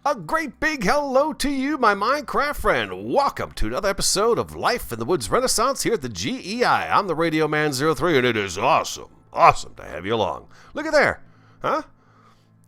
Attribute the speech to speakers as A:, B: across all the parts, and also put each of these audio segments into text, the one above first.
A: A great big hello to you, my Minecraft friend. Welcome to another episode of Life in the Woods Renaissance here at the GEI. I'm the Radio Man 03, and it is awesome to have you along. Look at there, huh?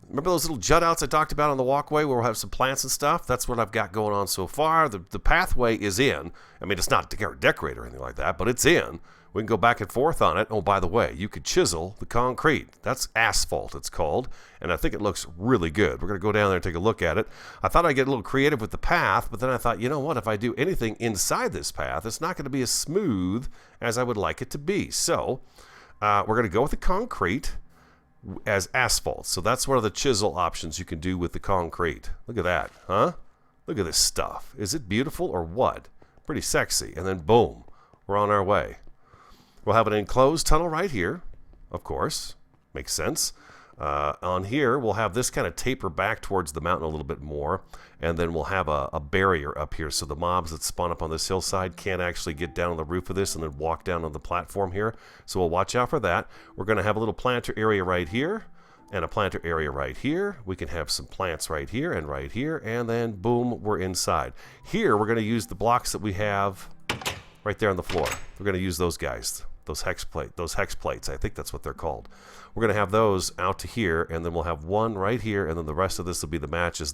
A: Remember those little jut outs I talked about on the walkway where we'll have some plants and stuff? That's what I've got going on so far. The pathway is in. I mean, it's not decorate or anything like that, but it's in. We can go back and forth on it. Oh, by the way, you could chisel the concrete. That's asphalt, it's called, and I think it looks really good. We're going to go down there and take a look at it. I thought I'd get a little creative with the path, but then I thought, you know what? If I do anything inside this path, it's not going to be as smooth as I would like it to be. So we're going to go with the concrete as asphalt. So that's one of the chisel options you can do with the concrete. Look at that, huh? Look at this stuff. Is it beautiful or what? Pretty sexy. And then boom, we're on our way. We'll have an enclosed tunnel right here, of course. Makes sense. On here, we'll have this kind of taper back towards the mountain a little bit more, and then we'll have a barrier up here so the mobs that spawn up on this hillside can't actually get down on the roof of this and then walk down on the platform here. So we'll watch out for that. We're going to have a little planter area right here and a planter area right here. We can have some plants right here, and then boom, we're inside. Here, we're going to use the blocks that we have right there on the floor. We're going to use those guys. Those hex plates, I think that's what they're called. We're going to have those out to here, and then we'll have one right here, and then the rest of this will be the match as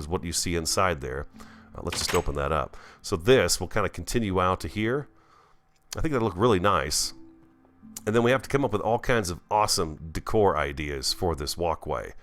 A: what you see inside there. Let's just open that up. So this will kind of continue out to here. I think that'll look really nice. And then we have to come up with all kinds of awesome decor ideas for this walkway.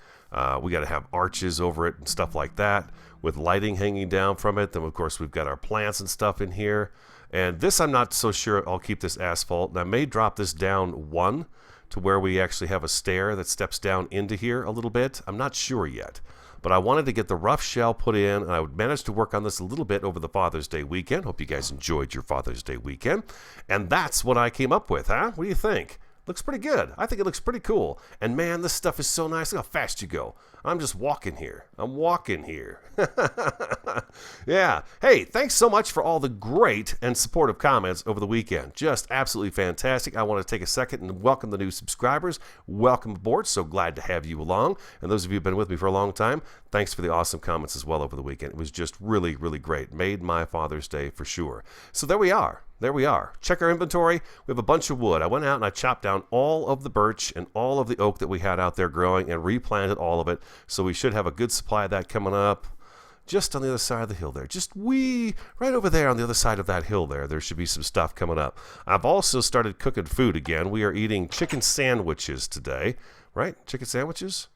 A: We got to have arches over it and stuff like that with lighting hanging down from it. Then, of course, we've got our plants and stuff in here. And this, I'm not so sure I'll keep this asphalt. And I may drop this down one to where we actually have a stair that steps down into here a little bit. I'm not sure yet. But I wanted to get the rough shell put in, and I would manage to work on this a little bit over the Father's Day weekend. Hope you guys enjoyed your Father's Day weekend. And that's what I came up with, huh? What do you think? Looks pretty good. I think it looks pretty cool. And man, this stuff is so nice. Look how fast you go. I'm just walking here. I'm walking here. Yeah. Hey, thanks so much for all the great and supportive comments over the weekend. Just absolutely fantastic. I want to take a second and welcome the new subscribers. Welcome aboard. So glad to have you along. And those of you who've been with me for a long time, thanks for the awesome comments as well over the weekend. It was just really, really great. Made my Father's Day for sure. So there we are. There we are. Check our inventory. We have a bunch of wood. I went out and I chopped down all of the birch and all of the oak that we had out there growing and replanted all of it. So we should have a good supply of that coming up just on the other side of the hill there. Just right over there on the other side of that hill there. There should be some stuff coming up. I've also started cooking food again. We are eating chicken sandwiches today, right? Chicken sandwiches?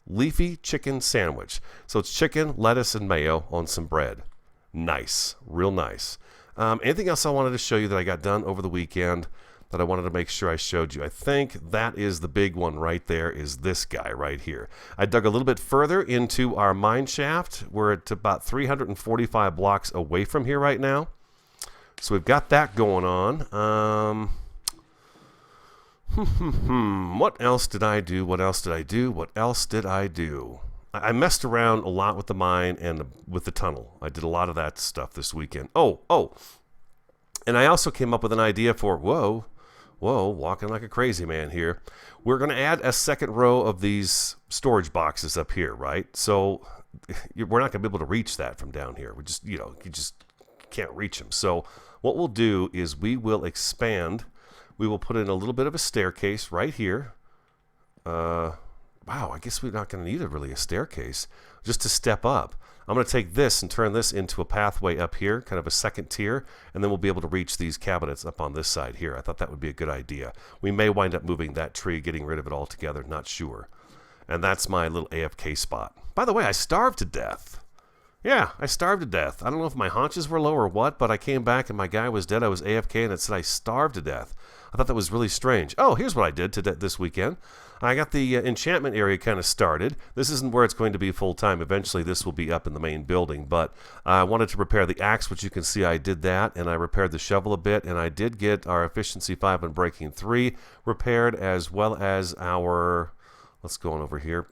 A: Leafy chicken sandwich. So it's chicken, lettuce, and mayo on some bread. Nice. Real nice. Anything else I wanted to show you that I got done over the weekend that I wanted to make sure I showed you? I think that is the big one right there, is this guy right here. I dug a little bit further into our mine shaft. We're at about 345 blocks away from here right now. So we've got that going on. What else did I do? I messed around a lot with the mine and with the tunnel. I did a lot of that stuff this weekend. Oh, and I also came up with an idea for, whoa, walking like a crazy man here. We're going to add a second row of these storage boxes up here, right? So we're not going to be able to reach that from down here. We just, you just can't reach them. So what we'll do is we will expand. We will put in a little bit of a staircase right here. Wow, I guess we're not going to need really a staircase just to step up. I'm going to take this and turn this into a pathway up here, kind of a second tier, and then we'll be able to reach these cabinets up on this side here. I thought that would be a good idea. We may wind up moving that tree, getting rid of it altogether, not sure. And that's my little AFK spot. By the way, I starved to death. Yeah, I starved to death. I don't know if my haunches were low or what, but I came back and my guy was dead. I was AFK and it said I starved to death. I thought that was really strange. Oh, here's what I did this weekend. I got the enchantment area kind of started. This isn't where it's going to be full-time. Eventually, this will be up in the main building, but I wanted to repair the axe, which you can see I did that, and I repaired the shovel a bit, and I did get our efficiency 5 and breaking 3 repaired, as well as our, let's go on over here,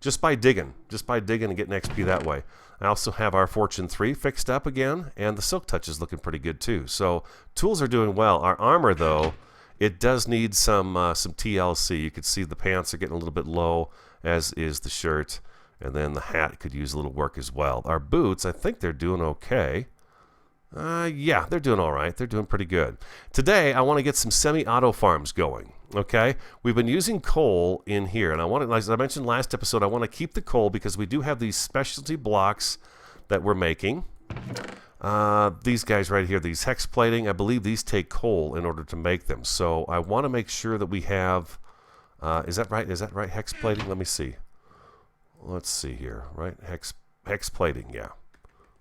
A: just by digging and getting XP that way. I also have our fortune 3 fixed up again, and the silk touch is looking pretty good too. So tools are doing well. Our armor, though, it does need some TLC. You can see the pants are getting a little bit low, as is the shirt. And then the hat could use a little work as well. Our boots, I think they're doing okay. Yeah, they're doing all right. They're doing pretty good. Today, I want to get some semi-auto farms going. Okay, we've been using coal in here, and I want to, as I mentioned last episode, I want to keep the coal because we do have these specialty blocks that we're making. These guys right here, these hex plating, I believe these take coal in order to make them. So I want to make sure that we have. Is that right? Is that right? Hex plating. Let me see. Let's see here. Right, hex plating. Yeah.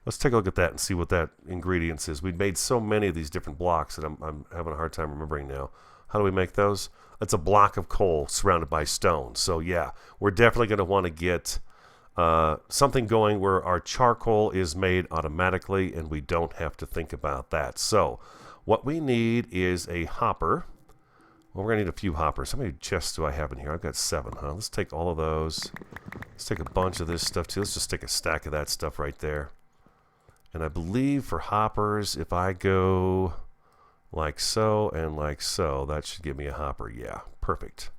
A: Let's take a look at that and see what that ingredients is. We've made so many of these different blocks that I'm having a hard time remembering now. How do we make those? It's a block of coal surrounded by stone. So yeah, we're definitely going to want to get something going where our charcoal is made automatically and we don't have to think about that. So what we need is a hopper. Well, we're going to need a few hoppers. How many chests do I have in here? I've got 7, huh? Let's take all of those. Let's take a bunch of this stuff too. Let's just take a stack of that stuff right there. And I believe for hoppers, if I go like so and like so, that should give me a hopper. Yeah, perfect.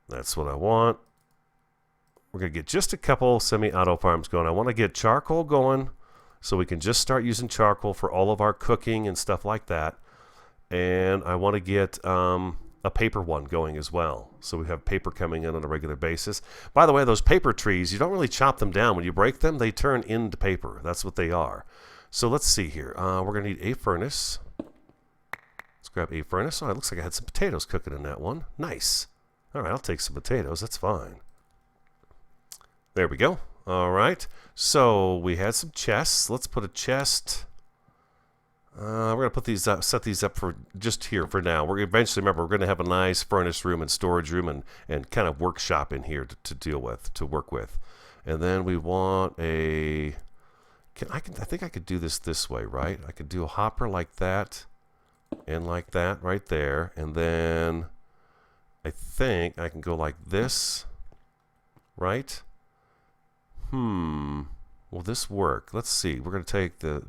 A: That's what I want. We're going to get just a couple semi-auto farms going. I want to get charcoal going so we can just start using charcoal for all of our cooking and stuff like that. And I want to get a paper one going as well. So we have paper coming in on a regular basis. By the way, those paper trees, you don't really chop them down. When you break them, they turn into paper. That's what they are. So let's see here. We're going to need a furnace. Let's grab a furnace. Oh, it looks like I had some potatoes cooking in that one. Nice. All right, I'll take some potatoes. That's fine. There we go. All right. So we had some chests. Let's put a chest. We're going to put these up, set these up for just here for now. We're eventually, remember, we're going to have a nice furnace room and storage room and kind of workshop in here to deal with, to work with. And then we want a... I think I could do this way, right? I could do a hopper like that and like that right there. And then I think I can go like this, right? Will this work? Let's see. We're going to take the...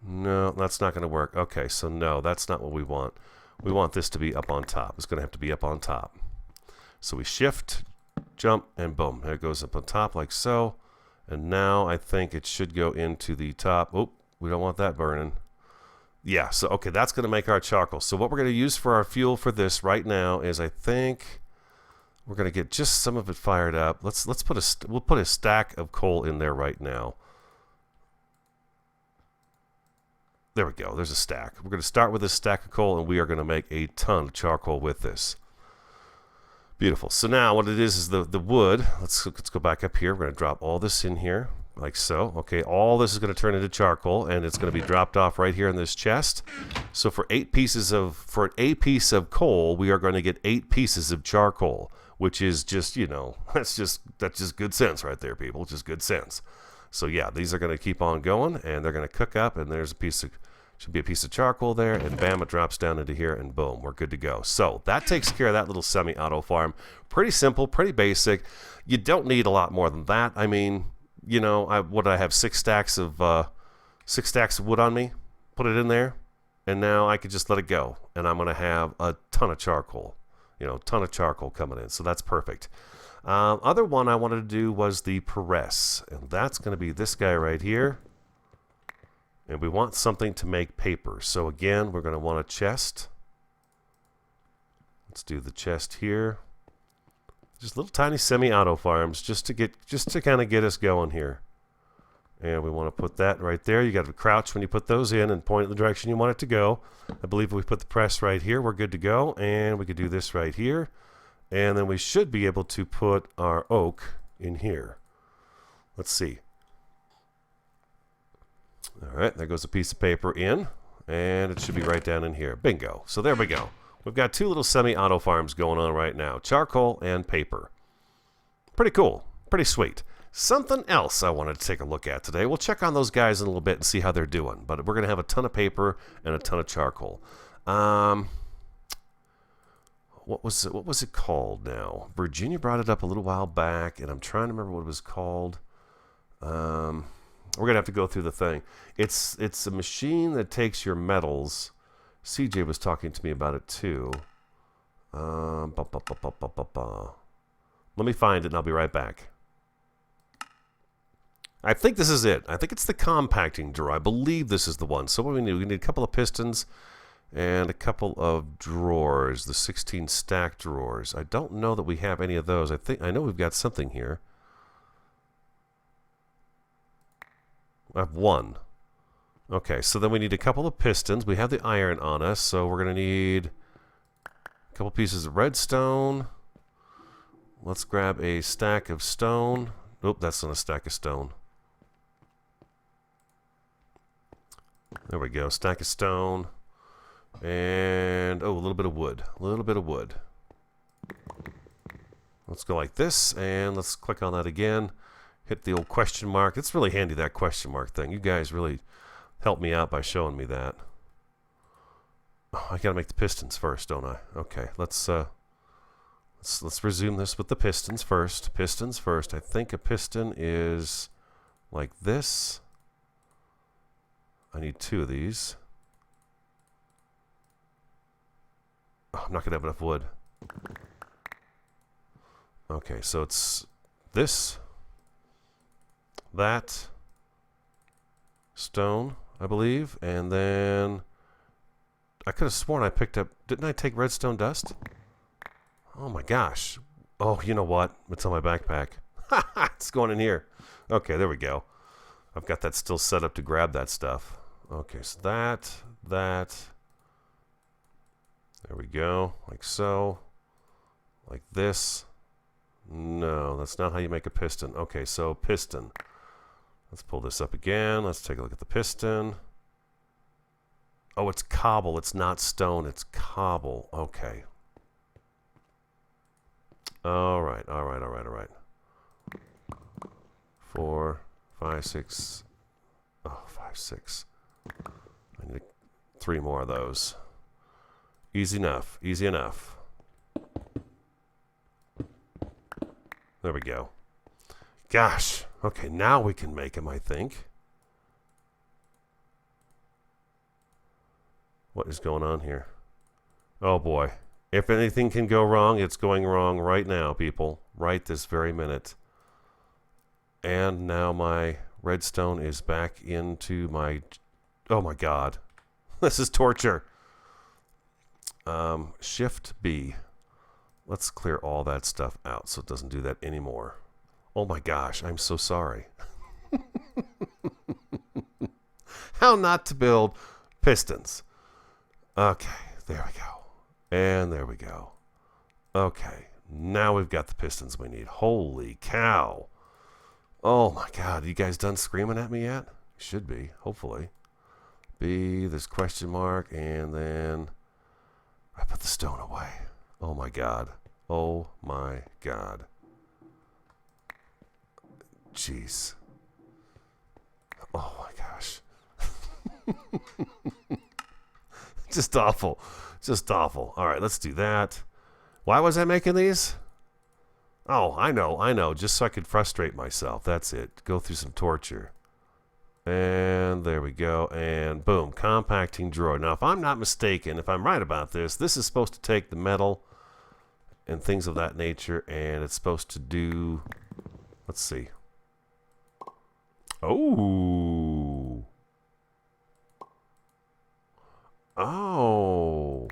A: No, that's not going to work. Okay, so no, that's not what we want. We want this to be up on top. It's going to have to be up on top. So we shift, jump, and boom. There it goes up on top like so. And now I think it should go into the top. Oh, we don't want that burning. Yeah, so okay, that's going to make our charcoal. So what we're going to use for our fuel for this right now is I think we're going to get just some of it fired up. Let's put we'll put a stack of coal in there right now. There we go. There's a stack. We're going to start with this stack of coal, and we are going to make a ton of charcoal with this. Beautiful. So now what it is the wood. Let's go back up here. We're going to drop all this in here, like so. Okay, all this is going to turn into charcoal, and it's going to be dropped off right here in this chest. So for a piece of coal, we are going to get 8 pieces of charcoal, which is just, you know, that's just good sense right there, people. Just good sense. So yeah, these are going to keep on going, and they're going to cook up, and there's should be a piece of charcoal there, and bam, it drops down into here, and boom, we're good to go. So that takes care of that little semi-auto farm. Pretty simple, pretty basic. You don't need a lot more than that. I mean, you know, I have 6 stacks of wood on me. Put it in there, and now I could just let it go, and I'm going to have a ton of charcoal. You know, ton of charcoal coming in, so that's perfect. Other one I wanted to do was the press, and that's going to be this guy right here. And we want something to make paper. So again, we're going to want a chest. Let's do the chest here. Just little tiny semi-auto farms, just to kind of get us going here. And we want to put that right there. You got to crouch when you put those in and point in the direction you want it to go. I believe if we put the press right here, we're good to go. And we could do this right here. And then we should be able to put our oak in here. Let's see. All right, there goes a piece of paper in, and it should be right down in here. Bingo. So there we go. We've got 2 little semi-auto farms going on right now, charcoal and paper. Pretty cool. Pretty sweet. Something else I wanted to take a look at today. We'll check on those guys in a little bit and see how they're doing, but we're going to have a ton of paper and a ton of charcoal. What was it called now? Virginia brought it up a little while back, and I'm trying to remember what it was called. We're going to have to go through the thing. It's a machine that takes your metals. CJ was talking to me about it too. Let me find it and I'll be right back. I think this is it. I think it's the compacting drawer. I believe this is the one. So what we need a couple of pistons and a couple of drawers, the 16 stack drawers. I don't know that we have any of those. I know we've got something here. I have one. Okay, so then we need a couple of pistons. We have the iron on us, so we're going to need a couple pieces of redstone. Let's grab a stack of stone. Nope, that's not a stack of stone. There we go, stack of stone. And, oh, a little bit of wood. A little bit of wood. Let's go like this, and let's click on that again. Hit the old question mark. It's really handy, that question mark thing. You guys really helped me out by showing me that. Oh, I gotta make the pistons first, don't I? Okay, let's resume this with the pistons first. Pistons first. I think a piston is like this. I need 2 of these. Oh, I'm not gonna have enough wood. Okay, so it's this, that, stone, I believe, and then I could have sworn I picked up, didn't I take redstone dust? Oh my gosh. Oh, you know what? It's on my backpack. It's going in here. Okay, there we go. I've got that still set up to grab that stuff. Okay, so that. There we go. Like so. Like this. No, that's not how you make a piston. Okay, so piston. Let's pull this up again. Let's take a look at the piston. Oh, it's cobble. It's not stone. It's cobble. Okay. All right. 4, 5, 6. Oh, 5, 6. I need 3 more of those. Easy enough. Easy enough. There we go. Gosh. Okay, now we can make them, I think. What is going on here? Oh, boy. If anything can go wrong, it's going wrong right now, people. Right this very minute. And now my redstone is back into my... Oh, my God. This is torture. Shift B. Let's clear all that stuff out so it doesn't do that anymore. Oh, my gosh. I'm so sorry. How not to build pistons. Okay, there we go. And there we go. Okay, now we've got the pistons we need. Holy cow. Oh my God, you guys done screaming at me yet? Should be, hopefully. B, this question mark, and then I put the stone away. Oh my God. Oh my God. Jeez. Oh my gosh. Just awful. Just awful. All right, let's do that. Why was I making these? Oh, I know. Just so I could frustrate myself. That's it. Go through some torture. And there we go. And boom, compacting drawer. Now, if I'm not mistaken, if I'm right about this, this is supposed to take the metal and things of that nature, and it's supposed to do... Let's see. Oh. Oh.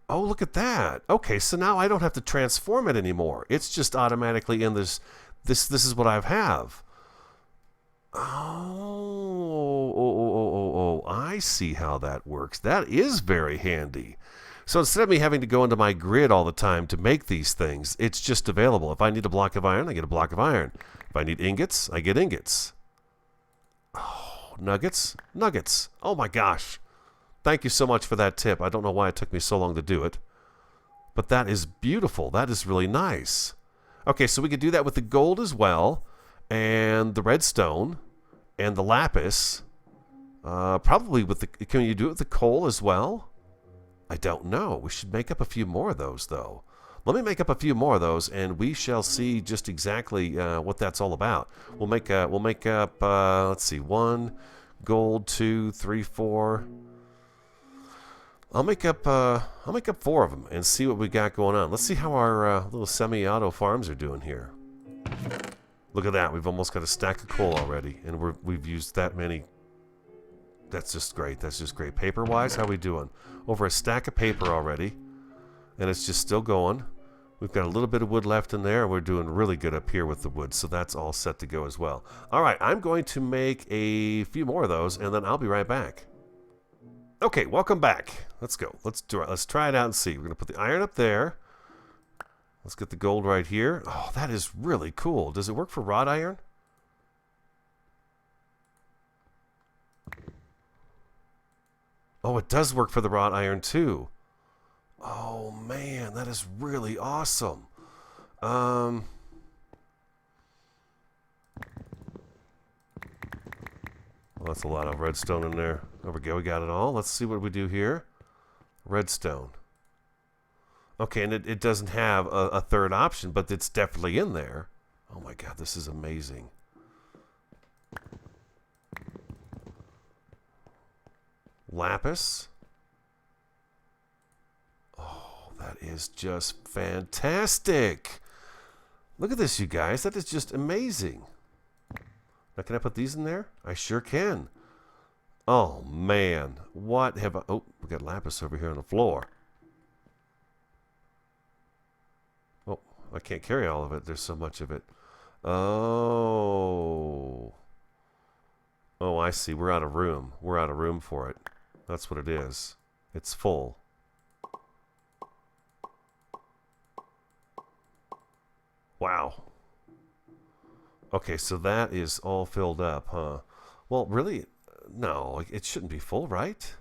A: Oh, look at that. Okay, so now I don't have to transform it anymore. It's just automatically in this. This is what I have. Oh, I see how that works. That is very handy. So instead of me having to go into my grid all the time to make these things, it's just available. If I need a block of iron, I get a block of iron. If I need ingots, I get ingots. Oh, nuggets? Nuggets. Oh my gosh. Thank you so much for that tip. I don't know why it took me so long to do it. But that is beautiful. That is really nice. Okay, so we could do that with the gold as well. And the redstone. And the lapis. Probably with the... Can you do it with the coal as well? I don't know. We should make up a few more of those, though. Let me make up a few more of those, and we shall see just exactly what that's all about. We'll make up, let's see, 1 gold, 2, 3, 4... I'll make up 4 of them and see what we got going on. Let's see how our little semi-auto farms are doing here. Look at that. We've almost got a stack of coal already, and we've used that many. That's just great. That's just great. Paper-wise, how we doing? Over a stack of paper already, and it's just still going. We've got a little bit of wood left in there, and we're doing really good up here with the wood, so that's all set to go as well. All right, I'm going to make a few more of those, and then I'll be right back. Okay, welcome back. Let's go. Let's do it. Let's try it out and see. We're going to put the iron up there. Let's get the gold right here. Oh, that is really cool. Does it work for wrought iron? Oh, it does work for the wrought iron too. Oh, man, that is really awesome. Well, that's a lot of redstone in there. There we go. We got it all. Let's see what we do here. Redstone. Okay, and it doesn't have a third option, but it's definitely in there. Oh, my God, this is amazing. Lapus. Oh, that is just fantastic. Look at this, you guys. That is just amazing. Now, can I put these in there? I sure can. Oh, man. What have I... Oh, we got lapis over here on the floor. Oh, I can't carry all of it. There's so much of it. Oh. Oh, I see. We're out of room. We're out of room for it. That's what it is. It's full. Wow. Okay, so that is all filled up, huh? Well, really, no, it shouldn't be full, right?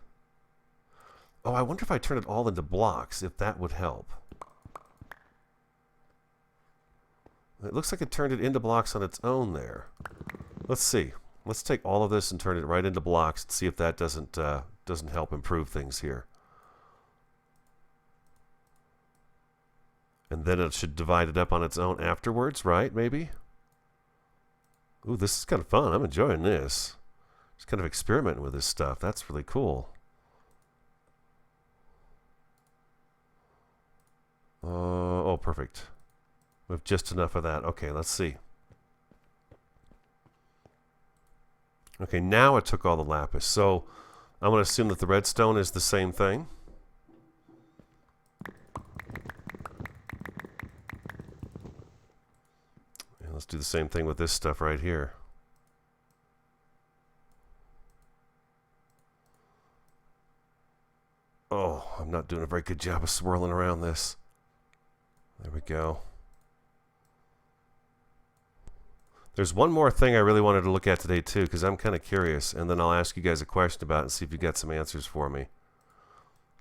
A: Oh, I wonder if I turn it all into blocks, if that would help. It looks like it turned it into blocks on its own there. Let's see. Let's take all of this and turn it right into blocks and see if that doesn't help improve things here. And then it should divide it up on its own afterwards, right? Maybe? Ooh, this is kind of fun. I'm enjoying this. Just kind of experimenting with this stuff. That's really cool. Oh, perfect. We have just enough of that. Okay, let's see. Okay, now it took all the lapis. So I'm going to assume that the redstone is the same thing. And let's do the same thing with this stuff right here. Oh, I'm not doing a very good job of swirling around this. There we go. There's one more thing I really wanted to look at today too, because I'm kind of curious, and then I'll ask you guys a question about it and see if you got some answers for me.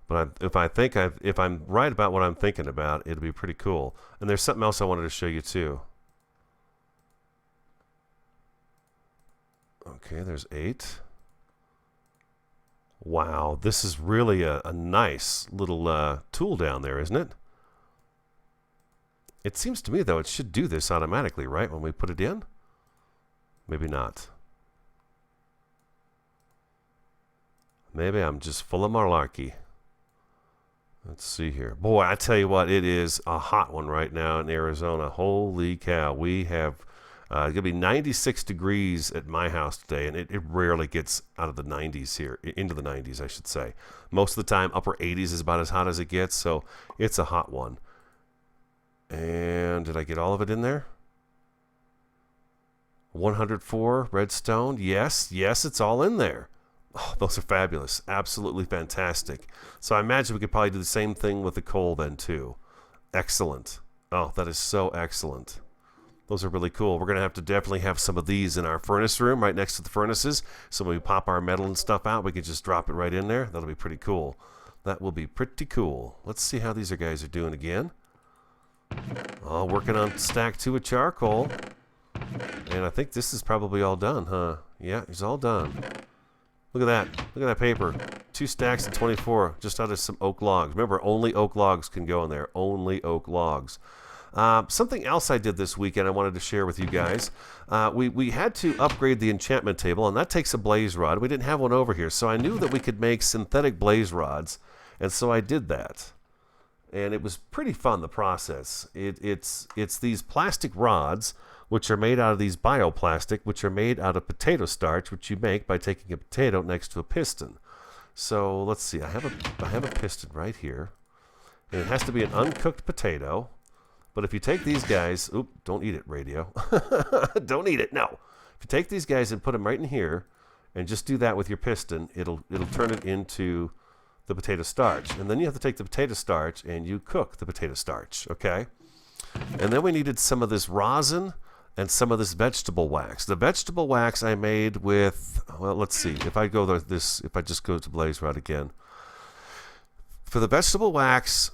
A: But if I'm right about what I'm thinking about, it'll be pretty cool. And there's something else I wanted to show you too. Okay, there's 8. Wow, this is really a nice little tool down there, isn't it? It seems to me, though, it should do this automatically, right, when we put it in? Maybe not. Maybe I'm just full of malarkey. Let's see here. Boy, I tell you what, it is a hot one right now in Arizona. Holy cow. We have, it's going to be 96 degrees at my house today, and it rarely gets out of the 90s here, into the 90s, I should say. Most of the time, upper 80s is about as hot as it gets, so it's a hot one. And did I get all of it in there? 104 redstone. Yes, it's all in there. Oh, those are fabulous. Absolutely fantastic. So I imagine we could probably do the same thing with the coal then too. Excellent. Oh, that is so excellent. Those are really cool. We're going to have to definitely have some of these in our furnace room right next to the furnaces. So when we pop our metal and stuff out, we can just drop it right in there. That'll be pretty cool. That will be pretty cool. Let's see how these guys are doing again. Oh, working on stack 2 of charcoal. And I think this is probably all done, huh? Yeah, it's all done. Look at that. Look at that paper. 2 stacks and 24 just out of some oak logs. Remember, only oak logs can go in there. Only oak logs. Something else I did this weekend I wanted to share with you guys. We had to upgrade the enchantment table, and that takes a blaze rod. We didn't have one over here, so I knew that we could make synthetic blaze rods. And so I did that. And it was pretty fun, the process. It's these plastic rods, which are made out of these bioplastic, which are made out of potato starch, which you make by taking a potato next to a piston. So let's see. I have a piston right here, and it has to be an uncooked potato. But if you take these guys, oop, don't eat it, radio. Don't eat it. No. If you take these guys and put them right in here, and just do that with your piston, it'll turn it into the potato starch. And then you have to take the potato starch and you cook the potato starch, okay? And then we needed some of this rosin and some of this vegetable wax. The vegetable wax I made with, well, let's see. If I just go to blaze rod again. For the vegetable wax,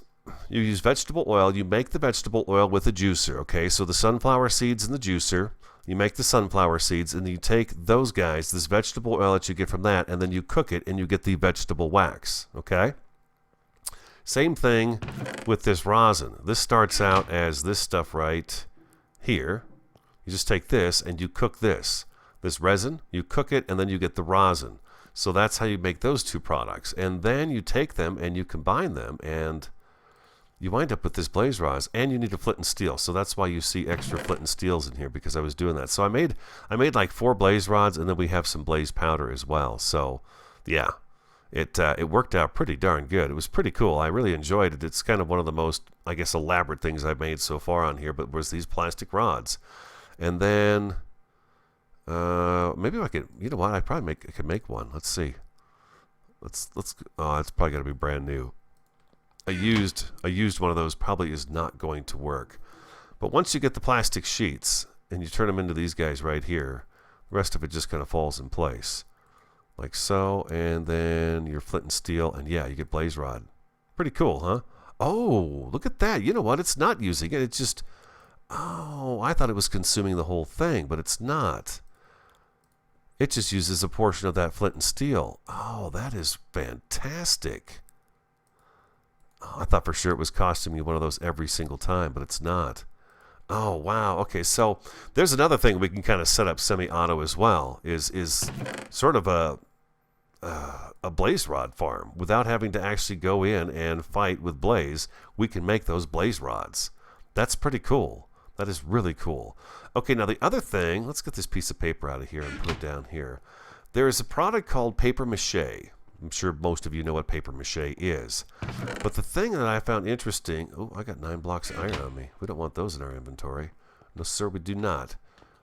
A: you use vegetable oil. You make the vegetable oil with a juicer, okay? So the sunflower seeds in the juicer. You make the sunflower seeds, and you take those guys, this vegetable oil that you get from that, and then you cook it, and you get the vegetable wax, okay? Same thing with this rosin. This starts out as this stuff right here. You just take this, and you cook this. This resin, you cook it, and then you get the rosin. So that's how you make those two products. And then you take them, and you combine them, and you wind up with this blaze rods, and you need a flint and steel. So that's why you see extra flint and steels in here, because I was doing that. So I made like 4 blaze rods, and then we have some blaze powder as well. So yeah, it worked out pretty darn good. It was pretty cool. I really enjoyed it. It's kind of one of the most, I guess, elaborate things I've made so far on here, but was these plastic rods. And then maybe I could, you know what? I could make one. Let's see. Oh, it's probably got to be brand new. I used one of those. Probably is not going to work. But once you get the plastic sheets and you turn them into these guys right here, the rest of it just kind of falls in place. Like so, and then your flint and steel, and yeah, you get blaze rod. Pretty cool, huh? Oh, look at that. You know what? It's not using it. It's just, oh, I thought it was consuming the whole thing, but it's not. It just uses a portion of that flint and steel. Oh, that is fantastic. I thought for sure it was costing me one of those every single time, but it's not. Oh, wow. Okay, so there's another thing we can kind of set up semi-auto as well, is sort of a blaze rod farm. Without having to actually go in and fight with blaze, we can make those blaze rods. That's pretty cool. That is really cool. Okay, now the other thing, let's get this piece of paper out of here and put it down here. There is a product called paper-mache. I'm sure most of you know what paper-mache is. But the thing that I found interesting... Oh, I got 9 blocks of iron on me. We don't want those in our inventory. No, sir, we do not.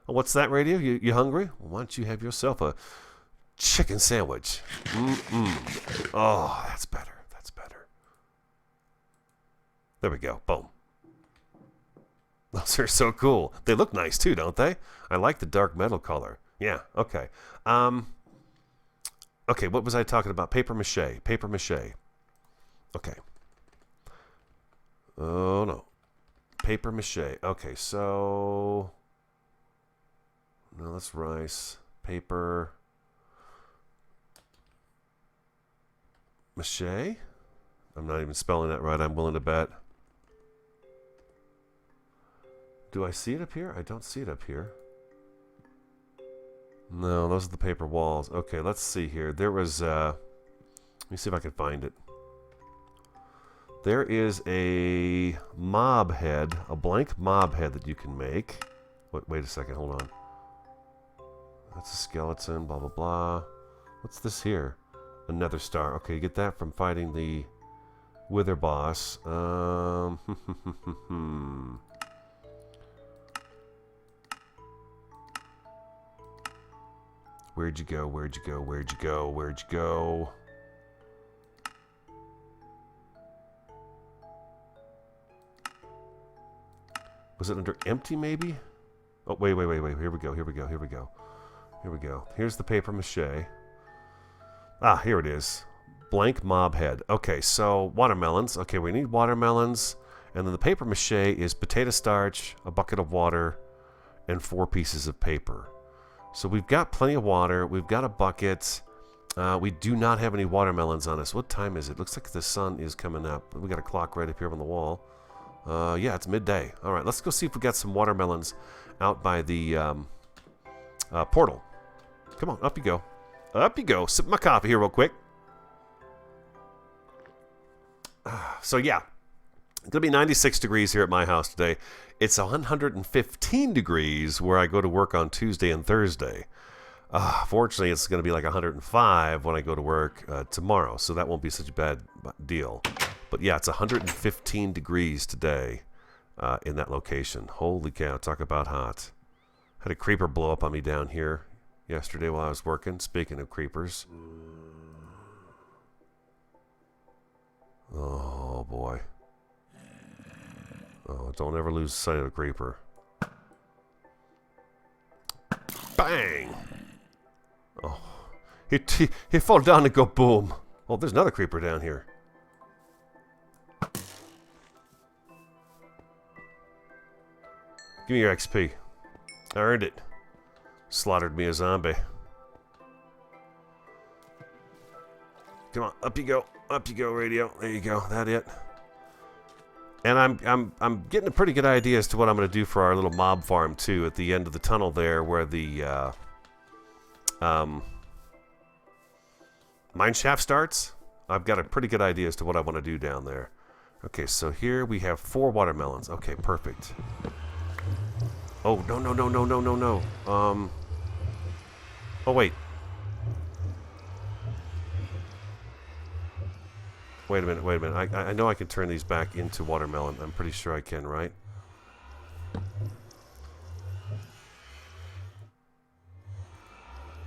A: Oh, what's that, radio? You hungry? Well, why don't you have yourself a chicken sandwich? Oh, that's better. That's better. There we go. Boom. Those are so cool. They look nice, too, don't they? I like the dark metal color. Yeah, okay. Okay, what was I talking about? Paper-mache. Paper-mache. Okay. Oh, no. Paper-mache. Okay, so... No, that's rice. Paper-mache? I'm not even spelling that right, I'm willing to bet. Do I see it up here? I don't see it up here. No, those are the paper walls. Okay, let's see here. There was, let me see if I can find it. There is a mob head, a blank mob head that you can make. Wait a second, hold on. That's a skeleton, blah, blah, blah. What's this here? Another star. Okay, you get that from fighting the Wither boss. Where'd you go? Where'd you go? Where'd you go? Where'd you go? Was it under empty, maybe? Oh, wait. Here we go. Here's the paper-mache. Ah, here it is. Blank mob head. Okay, so watermelons. Okay, we need watermelons. And then the paper-mache is potato starch, a bucket of water, and 4 pieces of paper. So we've got plenty of water. We've got a bucket. We do not have any watermelons on us. What time is it? Looks like the sun is coming up. We got a clock right up here on the wall. Yeah, it's midday. All right, let's go see if we got some watermelons out by the portal. Come on, up you go. Up you go. Sip my coffee here real quick. So yeah, it's going to be 96 degrees here at my house today. It's 115 degrees where I go to work on Tuesday and Thursday. Fortunately, it's going to be like 105 when I go to work tomorrow, so that won't be such a bad deal. But yeah, it's 115 degrees today in that location. Holy cow, talk about hot. Had a creeper blow up on me down here yesterday while I was working. Speaking of creepers. Oh, boy. Oh, don't ever lose sight of the creeper. Bang! Oh, he fall down and go boom. Oh, there's another creeper down here. Give me your XP. I earned it. Slaughtered me a zombie. Come on, up you go. Up you go, radio. There you go. That it. And I'm getting a pretty good idea as to what I'm going to do for our little mob farm too. At the end of the tunnel there, where the mine shaft starts, I've got a pretty good idea as to what I want to do down there. Okay, so here we have 4 watermelons. Okay, perfect. Oh no. Oh wait. Wait a minute. I know I can turn these back into watermelon. I'm pretty sure I can, right?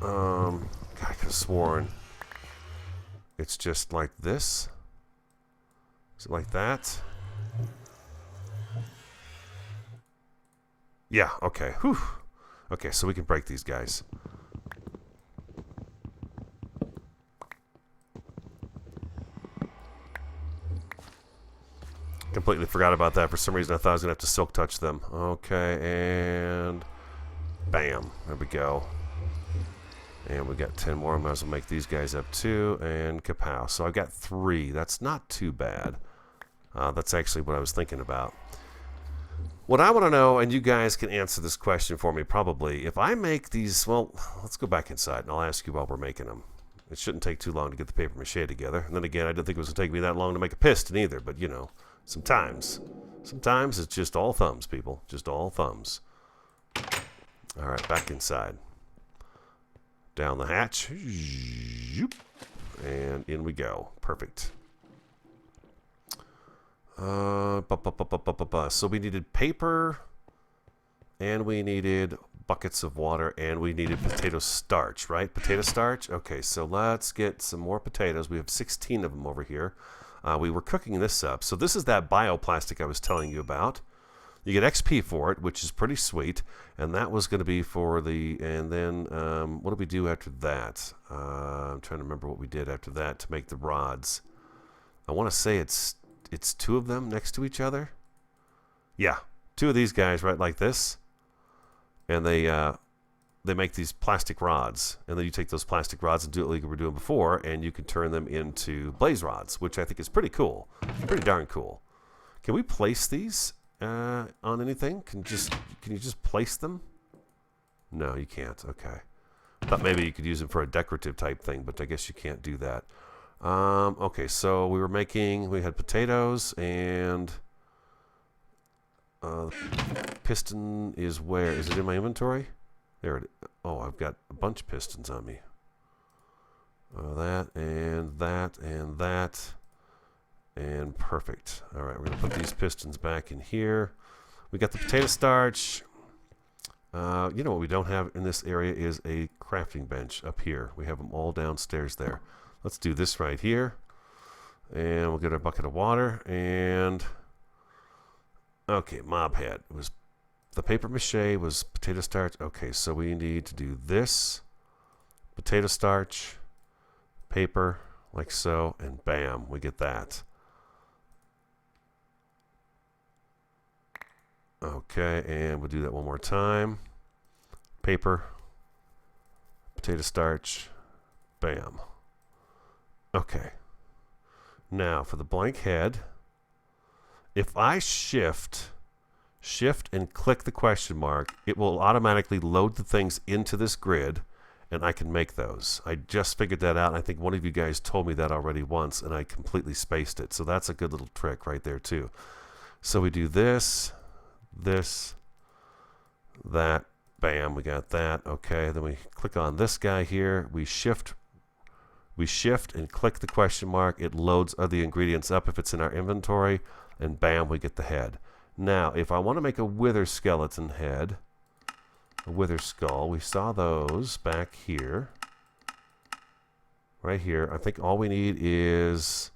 A: God, I could have sworn it's just like this. Is it like that? Yeah, okay. Whew. Okay, so we can break these guys. Completely forgot about that. For some reason, I thought I was going to have to silk touch them. Okay, and bam. There we go. And we got 10 more. I might as well make these guys up too. And kapow. So I've got 3. That's not too bad. That's actually what I was thinking about. What I want to know, and you guys can answer this question for me probably, if I make these, well, let's go back inside and I'll ask you while we're making them. It shouldn't take too long to get the paper-mache together. And then again, I didn't think it was going to take me that long to make a piston either, but you know. Sometimes it's just all thumbs, people. Just all thumbs. All right, back inside. Down the hatch. And in we go. Perfect. So we needed paper, and we needed buckets of water, and we needed potato starch, right? Potato starch? Okay, so let's get some more potatoes. We have 16 of them over here. We were cooking this up. So this is that bioplastic I was telling you about. You get XP for it, which is pretty sweet. And that was going to be for the... And then what did we do after that? I'm trying to remember what we did after that to make the rods. I want to say it's 2 of them next to each other. Yeah, 2 of these guys right like this. And they make these plastic rods, and then you take those plastic rods and do it like we were doing before, and you can turn them into blaze rods, which I think is pretty cool. Pretty darn cool. Can we place these on anything? Can you just place them? No, you can't. Okay. I thought maybe you could use them for a decorative type thing, but I guess you can't do that. Okay, so we had potatoes, and piston is where? Is it in my inventory? There it is. Oh, I've got a bunch of pistons on me. That, and that, and that. And perfect. All right, we're going to put these pistons back in here. We got the potato starch. You know what we don't have in this area is a crafting bench up here. We have them all downstairs there. Let's do this right here. And we'll get our bucket of water. And, okay, mob head. It was the paper-mache was potato starch. Okay, so we need to do this. Potato starch, paper, like so, and bam, we get that. Okay, and we'll do that one more time. Paper, potato starch, bam. Okay. Now, for the blank head, if I shift and click the question mark, it will automatically load the things into this grid, and I can make those. I just figured that out. I think one of you guys told me that already once, and I completely spaced it. So that's a good little trick right there too. So we do this, this, that, bam, we got that. Okay, then we click on this guy here. We shift and click the question mark. It loads the ingredients up if it's in our inventory, and bam, we get the head. Now, if I want to make a wither skeleton head, a wither skull, we saw those back here. Right here. I think all we need is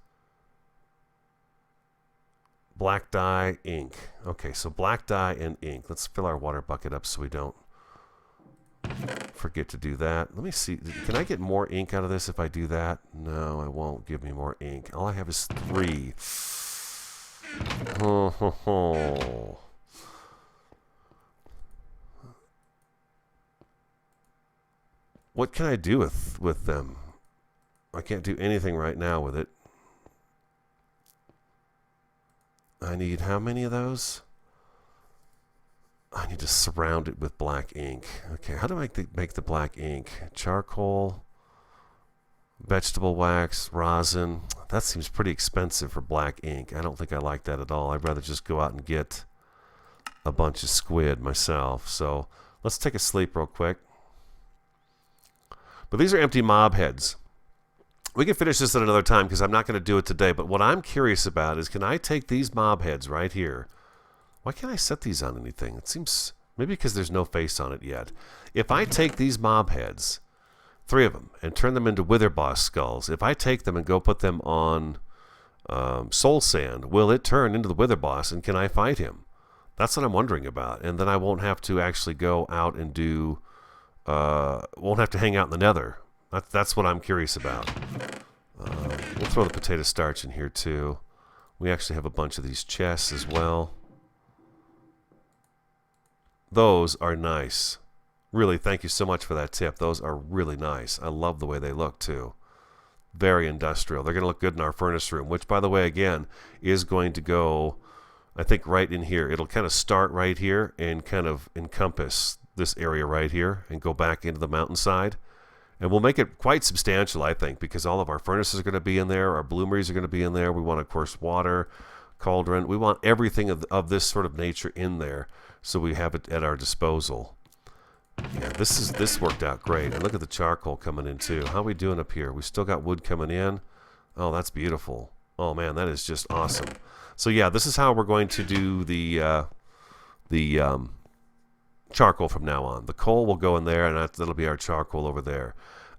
A: black dye, ink. Okay, so black dye and ink. Let's fill our water bucket up so we don't forget to do that. Let me see. Can I get more ink out of this if I do that? No, it won't give me more ink. All I have is 3. What can I do with them? I can't do anything right now with it. I need how many of those? I need to surround it with black ink. Okay, how do I make the black ink? Charcoal, vegetable wax, rosin. That seems pretty expensive for black ink. I don't think I like that at all. I'd rather just go out and get a bunch of squid myself. So let's take a sleep real quick. But these are empty mob heads. We can finish this at another time because I'm not going to do it today. But what I'm curious about is, can I take these mob heads right here? Why can't I set these on anything? It seems, maybe because there's no face on it yet. If I take these mob heads, 3 of them, and turn them into wither boss skulls, if I take them and go put them on soul sand, will it turn into the wither boss, and can I fight him? That's what I'm wondering about. And then I won't have to actually go out and do, won't have to hang out in the nether. That's what I'm curious about. We'll throw the potato starch in here too. We actually have a bunch of these chests as well. Those are nice. Really, thank you so much for that tip. Those are really nice. I love the way they look too. Very industrial. They're going to look good in our furnace room, which, by the way, again, is going to go, I think, right in here. It'll kind of start right here and kind of encompass this area right here and go back into the mountainside. And we'll make it quite substantial, I think, because all of our furnaces are going to be in there. Our bloomeries are going to be in there. We want, of course, water, cauldron. We want everything of this sort of nature in there, so we have it at our disposal. Yeah, this worked out great. And look at the charcoal coming in too. How are we doing up here? We still got wood coming in. Oh, that's beautiful. Oh man, that is just awesome. So yeah, this is how we're going to do the charcoal from now on. The coal will go in there, and that'll be our charcoal over there.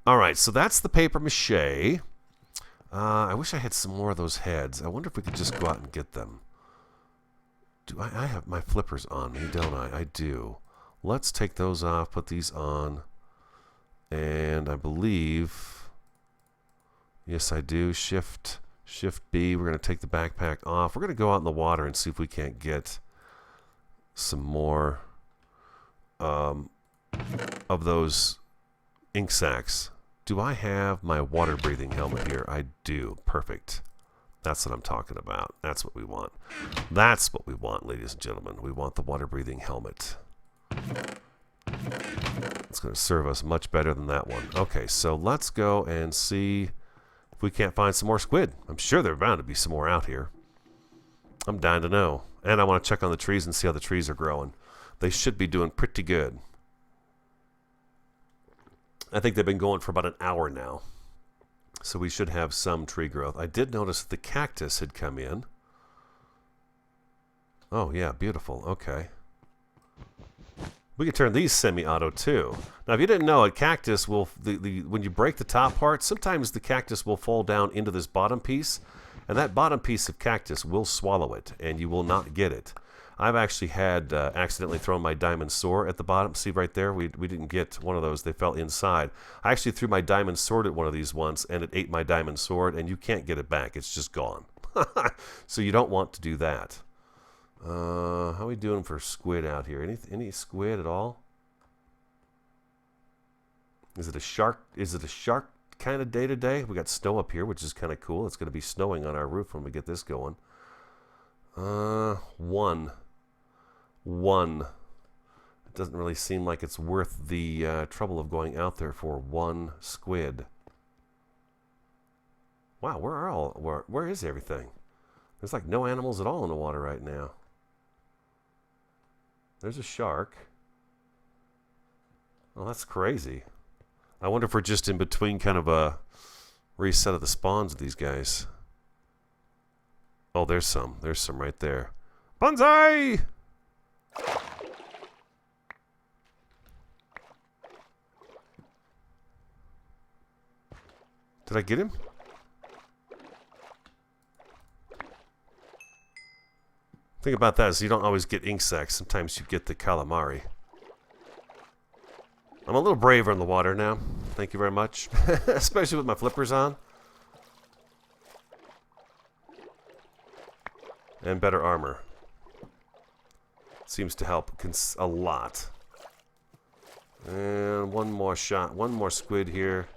A: All right, so that's the paper mache. I wish I had some more of those heads. I wonder if we could just go out and get them. Do I have my flippers on me, don't I? I do. Let's take those off, put these on, and I believe, yes I do, Shift B, we're going to take the backpack off. We're going to go out in the water and see if we can't get some more of those ink sacs. Do I have my water breathing helmet here? I do. Perfect. That's what I'm talking about. That's what we want. That's what we want, ladies and gentlemen. We want the water breathing helmet. It's going to serve us much better than that one. Okay, so let's go and see if we can't find some more squid. I'm sure there are bound to be some more out here. I'm dying to know. And I want to check on the trees and see how the trees are growing. They should be doing pretty good. I think they've been going for about an hour now. So we should have some tree growth. I did notice the cactus had come in. Oh, yeah, beautiful. Okay. We can turn these semi-auto too. Now, if you didn't know, a cactus will, when you break the top part, sometimes the cactus will fall down into this bottom piece, and that bottom piece of cactus will swallow it, and you will not get it. I've actually had accidentally thrown my diamond sword at the bottom. See right there? We didn't get one of those. They fell inside. I actually threw my diamond sword at one of these once, and it ate my diamond sword, and you can't get it back. It's just gone. So you don't want to do that. How are we doing for squid out here? Any squid at all? Is it a shark? Is it a shark kind of day today? We got snow up here, which is kind of cool. It's going to be snowing on our roof when we get this going. One. It doesn't really seem like it's worth the trouble of going out there for one squid. Wow, where is everything? There's like no animals at all in the water right now. There's a shark. Oh, that's crazy. I wonder if we're just in between kind of a reset of the spawns of these guys. Oh, there's some. There's some right there. Bonsai! Did I get him? Thing about that is you don't always get ink sacs. Sometimes you get the calamari. I'm a little braver in the water now. Thank you very much. Especially with my flippers on. And better armor. Seems to help a lot. And one more shot. One more squid here.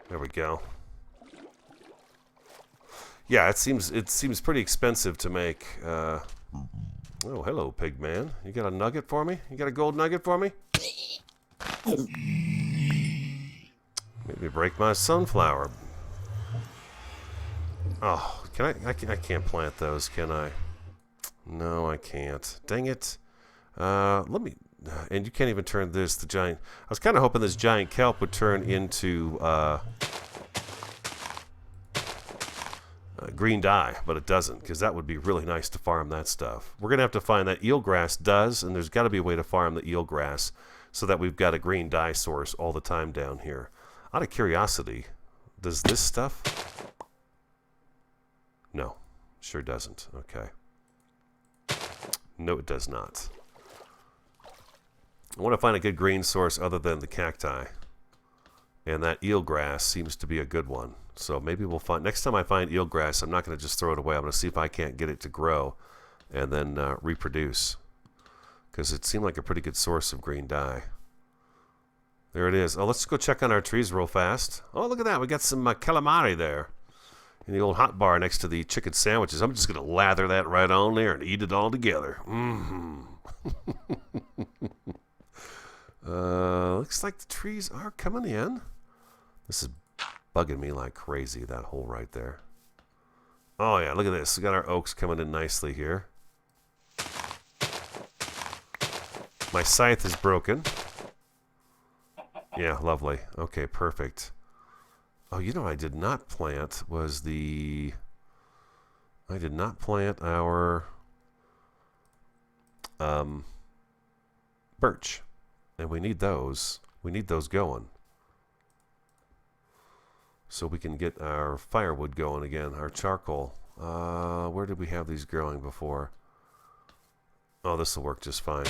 A: There we go. Yeah, it seems pretty expensive to make. Oh, hello, pig man. You got a nugget for me? You got a gold nugget for me? Maybe break my sunflower. Oh, I can't plant those, can I? No, I can't. Dang it. Let me. And you can't even turn this. The giant. I was kind of hoping this giant kelp would turn into green dye, but it doesn't, because that would be really nice to farm that stuff. We're going to have to find that eelgrass does, and there's got to be a way to farm the eelgrass so that we've got a green dye source all the time down here. Out of curiosity, does this stuff? No, sure doesn't. Okay. No, it does not. I want to find a good green source other than the cacti. And that eelgrass seems to be a good one. So maybe we'll find... Next time I find eelgrass, I'm not going to just throw it away. I'm going to see if I can't get it to grow and then reproduce. Because it seemed like a pretty good source of green dye. There it is. Oh, let's go check on our trees real fast. Oh, look at that. We got some calamari there. In the old hot bar next to the chicken sandwiches. I'm just going to lather that right on there and eat it all together. Mm-hmm. Looks like the trees are coming in. This is bugging me like crazy, that hole right there. Oh yeah, look at this. We got our oaks coming in nicely here. My scythe is broken. Yeah, lovely. Okay, perfect. Oh, you know what I did not plant was the... I did not plant our birch. And we need those. We need those going. So we can get our firewood going again, our charcoal. Where did we have these growing before? Oh, this will work just fine.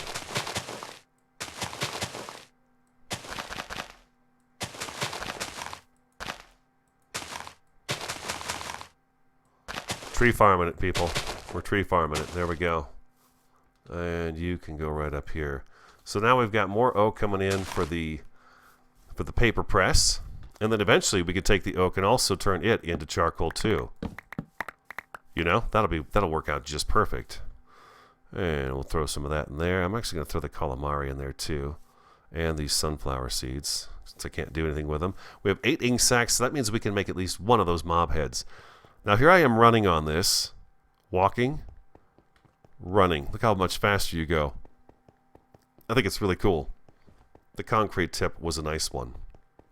A: Tree farming it, people. We're tree farming it. There we go. And you can go right up here. So now we've got more oak coming in for the paper press. And then eventually we could take the oak and also turn it into charcoal too. You know, that'll work out just perfect. And we'll throw some of that in there. I'm actually going to throw the calamari in there too. And these sunflower seeds, since I can't do anything with them. We have 8 ink sacs, so that means we can make at least one of those mob heads. Now here I am running on this. Walking. Running. Look how much faster you go. I think it's really cool. The concrete tip was a nice one.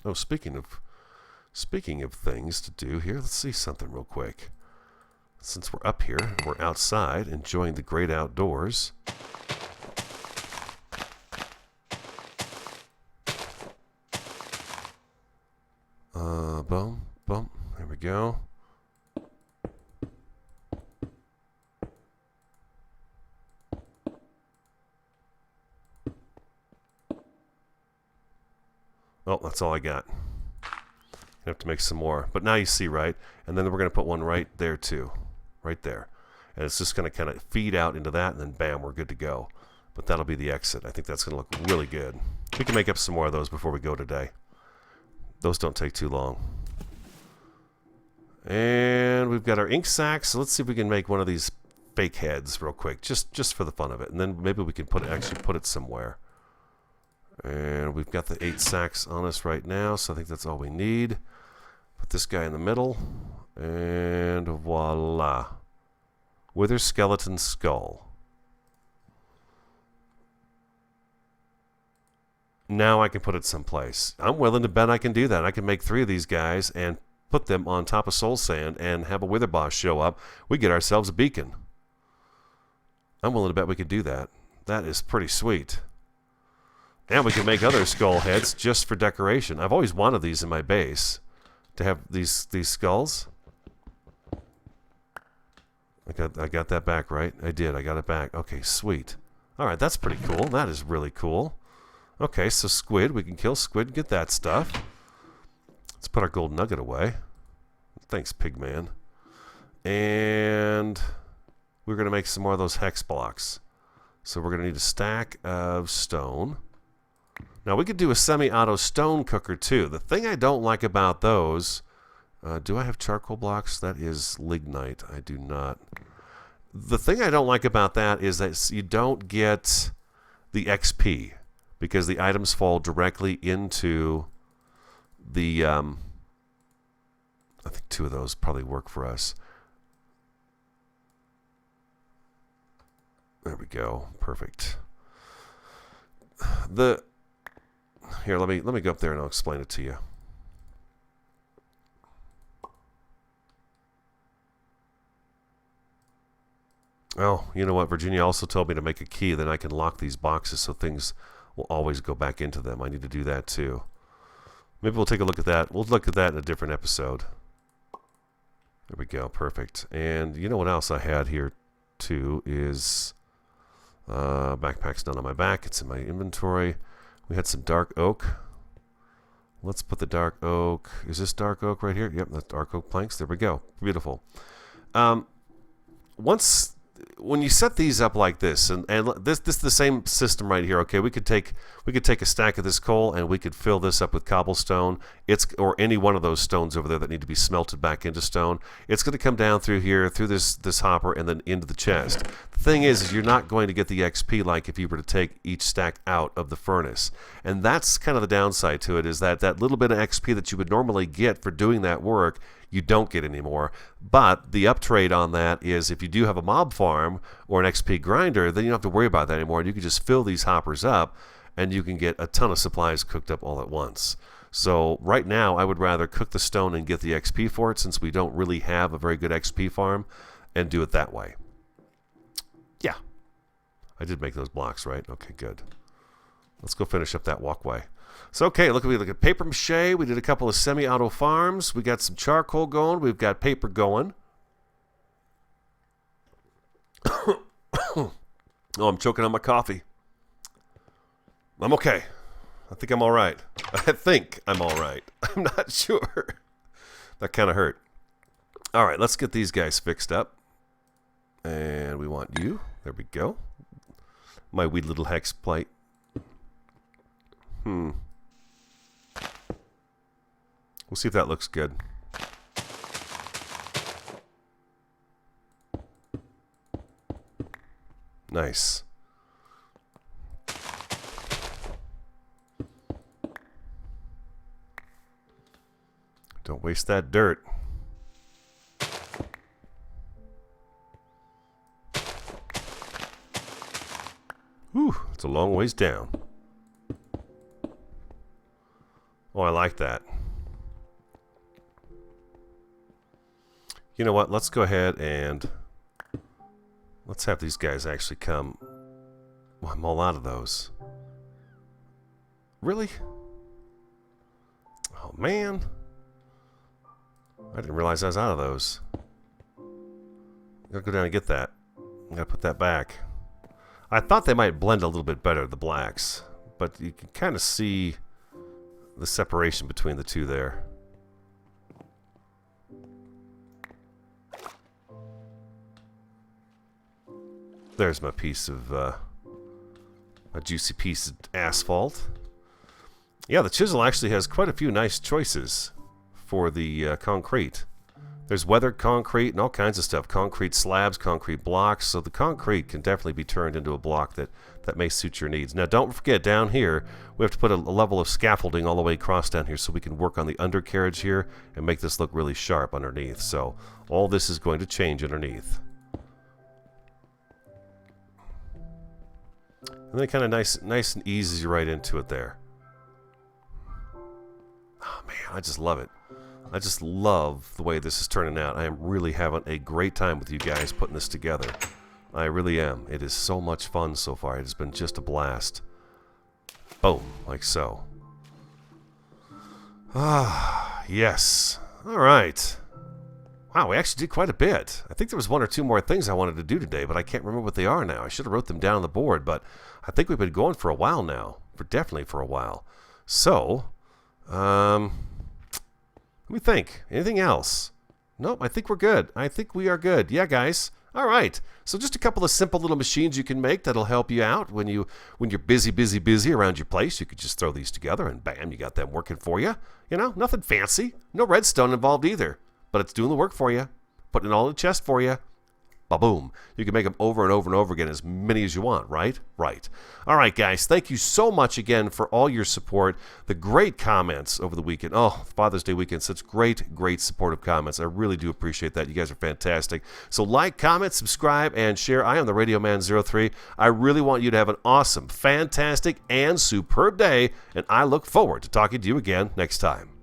A: Oh, speaking of things to do here, let's see something real quick. Since we're up here, we're outside enjoying the great outdoors. Boom, boom. There we go. Oh, that's all I got. I have to make some more. But now you see, right? And then we're going to put one right there, too. Right there. And it's just going to kind of feed out into that, and then bam, we're good to go. But that'll be the exit. I think that's going to look really good. We can make up some more of those before we go today. Those don't take too long. And we've got our ink sacs. So let's see if we can make one of these fake heads real quick, just for the fun of it, and then maybe we can actually put it somewhere. And we've got the 8 sacks on us right now, so I think that's all we need. Put this guy in the middle, and voila. Wither skeleton skull. Now I can put it someplace. I'm willing to bet I can do that. I can make 3 of these guys and put them on top of soul sand and have a wither boss show up. We get ourselves a beacon. I'm willing to bet we could do that. That is pretty sweet. And we can make other skull heads just for decoration. I've always wanted these in my base, to have these skulls. I got that back, right? I did. I got it back. Okay, sweet. All right, that's pretty cool. That is really cool. Okay, so squid. We can kill squid and get that stuff. Let's put our gold nugget away. Thanks, Pigman. And we're going to make some more of those hex blocks. So we're going to need a stack of stone. Now, we could do a semi-auto stone cooker, too. The thing I don't like about those... do I have charcoal blocks? That is lignite. I do not. The thing I don't like about that is that you don't get the XP, because the items fall directly into the... I think 2 of those probably work for us. There we go. Perfect. Here, let me go up there and I'll explain it to you. Oh, you know what? Virginia also told me to make a key, then I can lock these boxes so things will always go back into them. I need to do that too. Maybe we'll take a look at that. We'll look at that in a different episode. There we go. Perfect. And you know what else I had here too is backpack's not on my back. It's in my inventory. We had some dark oak. Let's put the dark oak. Is this dark oak right here? Yep, that's dark oak planks. There we go. Beautiful. When you set these up like this, and this is the same system right here. Okay, we could take a stack of this coal and we could fill this up with cobblestone. Or any one of those stones over there that need to be smelted back into stone. It's going to come down through here, through this hopper, and then into the chest. The thing is you're not going to get the XP like if you were to take each stack out of the furnace. And that's kind of the downside to it, is that little bit of XP that you would normally get for doing that work, you don't get anymore. But the uptrade on that is if you do have a mob farm or an XP grinder, then you don't have to worry about that anymore. You can just fill these hoppers up and you can get a ton of supplies cooked up all at once. So right now I would rather cook the stone and get the XP for it, since we don't really have a very good XP farm, and do it that way. Yeah. I did make those blocks, right? Okay, good. Let's go finish up that walkway. So, okay, we look at paper-mache. We did a couple of semi-auto farms. We got some charcoal going. We've got paper going. Oh, I'm choking on my coffee. I'm okay. I think I'm all right. I think I'm all right. I'm not sure. That kind of hurt. All right, let's get these guys fixed up. And we want you. There we go. My wee little hex plate. We'll see if that looks good. Nice. Don't waste that dirt. Whew, it's a long ways down. Oh, I like that. You know what? Let's go ahead and let's have these guys actually come. Well, I'm all out of those. Really? Oh, man. I didn't realize I was out of those. I gotta go down and get that. I gotta put that back. I thought they might blend a little bit better, the blacks. But you can kind of see the separation between the two there. There's my piece of, a juicy piece of asphalt. Yeah, the chisel actually has quite a few nice choices for the concrete. There's weathered concrete and all kinds of stuff. Concrete slabs, concrete blocks. So the concrete can definitely be turned into a block that may suit your needs. Now, don't forget, down here, we have to put a level of scaffolding all the way across down here so we can work on the undercarriage here and make this look really sharp underneath. So all this is going to change underneath. And then kind of nice and easy right into it there. Oh, man, I just love it. I just love the way this is turning out. I am really having a great time with you guys putting this together. I really am. It is so much fun so far. It has been just a blast. Boom, like so. Ah, yes. All right. Wow, we actually did quite a bit. I think there was one or two more things I wanted to do today, but I can't remember what they are now. I should have wrote them down on the board, but I think we've been going for a while now. Definitely for a while. So, let me think. Anything else? Nope, I think we're good. I think we are good. Yeah, guys. All right. So just a couple of simple little machines you can make that'll help you out when you're busy around your place. You could just throw these together and bam, you got them working for you. You know, nothing fancy. No redstone involved either. But it's doing the work for you. Putting it all in the chest for you. Ba-boom. You can make them over and over and over again, as many as you want, right? Right. All right, guys. Thank you so much again for all your support. The great comments over the weekend. Oh, Father's Day weekend. Such great supportive comments. I really do appreciate that. You guys are fantastic. So like, comment, subscribe, and share. I am the Radio Man 03. I really want you to have an awesome, fantastic, and superb day, and I look forward to talking to you again next time.